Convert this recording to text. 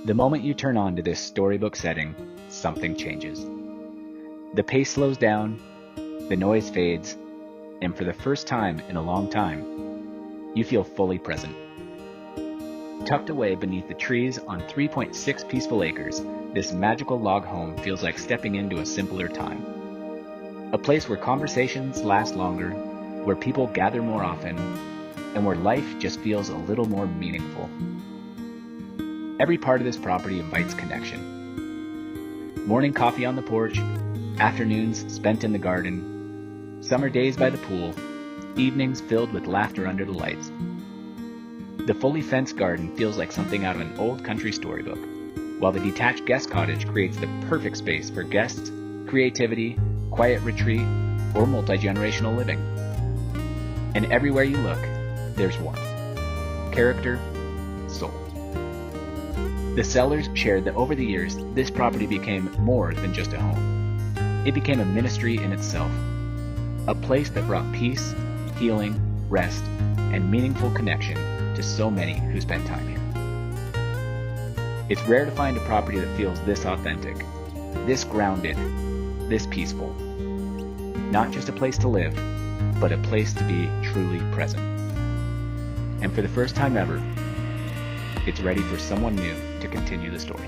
The moment you turn on to this storybook setting, something changes. The pace slows down, the noise fades, and for the first time in a long time, you feel fully present. Tucked away beneath the trees on 3.6 peaceful acres, this magical log home feels like stepping into a simpler time. A place where conversations last longer, where people gather more often, and where life just feels a little more meaningful. Every part of this property invites connection. Morning coffee on the porch, afternoons spent in the garden, summer days by the pool, evenings filled with laughter under the lights. The fully fenced garden feels like something out of an old country storybook, while the detached guest cottage creates the perfect space for guests, creativity, quiet retreat, or multi-generational living. And everywhere you look, there's warmth, character, soul. The sellers shared that over the years, this property became more than just a home. It became a ministry in itself, a place that brought peace, healing, rest, and meaningful connection to so many who spent time here. It's rare to find a property that feels this authentic, this grounded, this peaceful. Not just a place to live, but a place to be truly present. And for the first time ever, it's ready for someone new to continue the story.